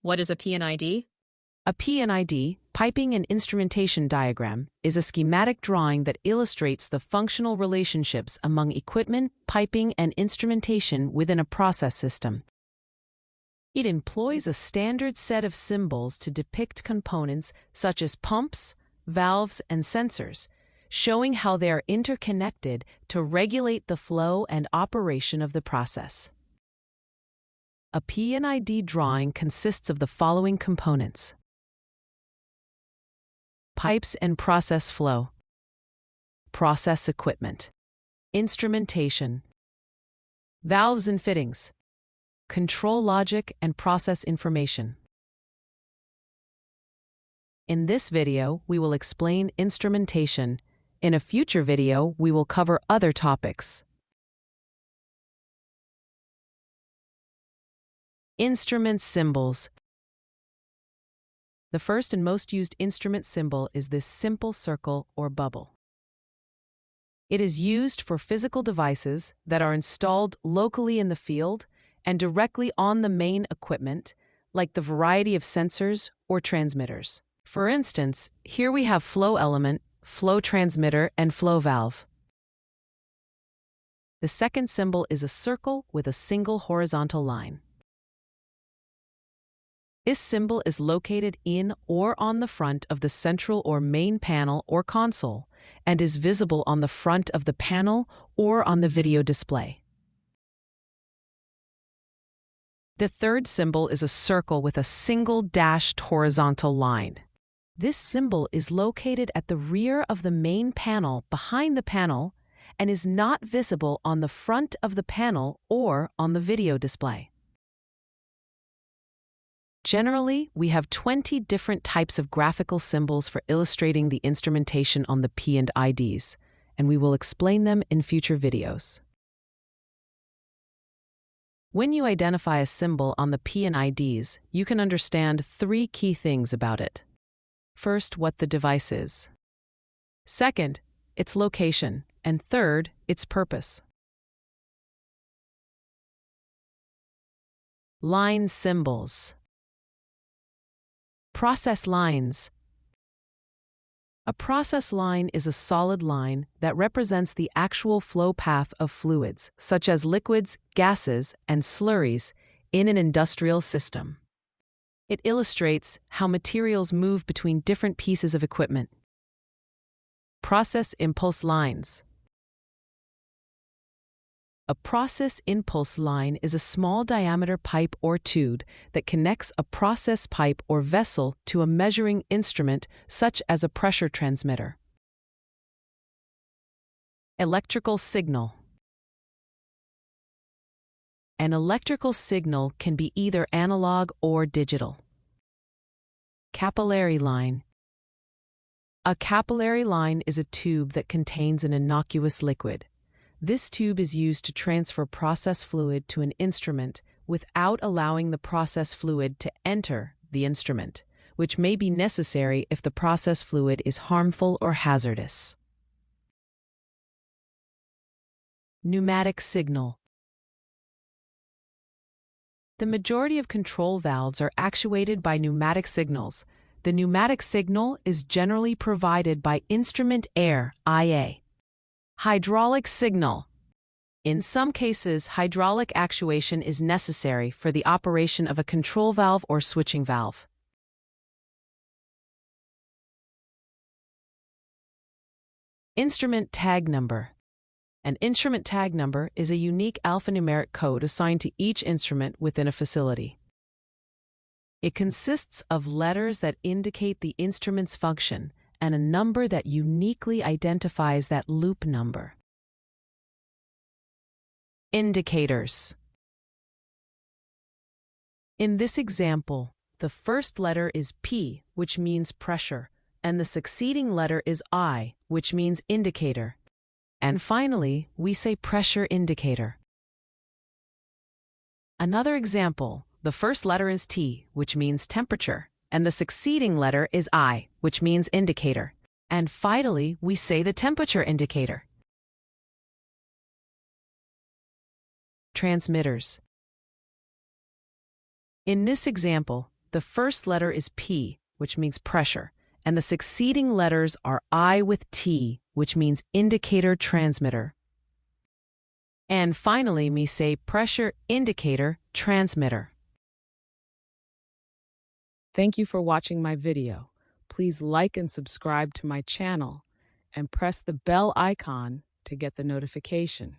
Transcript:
What is a P&ID? A P&ID, piping and instrumentation diagram, is a schematic drawing that illustrates the functional relationships among equipment, piping, and instrumentation within a process system. It employs a standard set of symbols to depict components such as pumps, valves, and sensors, showing how they are interconnected to regulate the flow and operation of the process. A P&ID drawing consists of the following components: pipes and process flow, process equipment, instrumentation, valves and fittings, control logic and process information. In this video, we will explain instrumentation. In a future video, we will cover other topics. Instrument symbols. The first and most used instrument symbol is this simple circle or bubble. It is used for physical devices that are installed locally in the field and directly on the main equipment, like the variety of sensors or transmitters. For instance, here we have flow element, flow transmitter, and flow valve. The second symbol is a circle with a single horizontal line. This symbol is located in or on the front of the central or main panel or console and is visible on the front of the panel or on the video display. The third symbol is a circle with a single dashed horizontal line. This symbol is located at the rear of the main panel behind the panel and is not visible on the front of the panel or on the video display. Generally, we have 20 different types of graphical symbols for illustrating the instrumentation on the P&IDs, and we will explain them in future videos. When you identify a symbol on the P&IDs, you can understand three key things about it. First, what the device is. Second, its location. And third, its purpose. Line symbols. Process lines. A process line is a solid line that represents the actual flow path of fluids, such as liquids, gases, and slurries, in an industrial system. It illustrates how materials move between different pieces of equipment. Process impulse lines. A process impulse line is a small diameter pipe or tube that connects a process pipe or vessel to a measuring instrument such as a pressure transmitter. Electrical signal. An electrical signal can be either analog or digital. Capillary line. A capillary line is a tube that contains an innocuous liquid. This tube is used to transfer process fluid to an instrument without allowing the process fluid to enter the instrument, which may be necessary if the process fluid is harmful or hazardous. Pneumatic signal. The majority of control valves are actuated by pneumatic signals. The pneumatic signal is generally provided by instrument air, IA. Hydraulic signal. In some cases, hydraulic actuation is necessary for the operation of a control valve or switching valve. Instrument tag number. An instrument tag number is a unique alphanumeric code assigned to each instrument within a facility. It consists of letters that indicate the instrument's function and a number that uniquely identifies that loop number. Indicators. In this example, the first letter is P, which means pressure, and the succeeding letter is I, which means indicator. And finally, we say pressure indicator. Another example, the first letter is T, which means temperature, and the succeeding letter is I, which means indicator. And finally, we say the temperature indicator. Transmitters. In this example, The first letter is P, which means pressure, and the succeeding letters are I with T, which means indicator transmitter. And finally, me say pressure indicator transmitter. Thank you for watching my video. Please like and subscribe to my channel and press the bell icon to get the notification.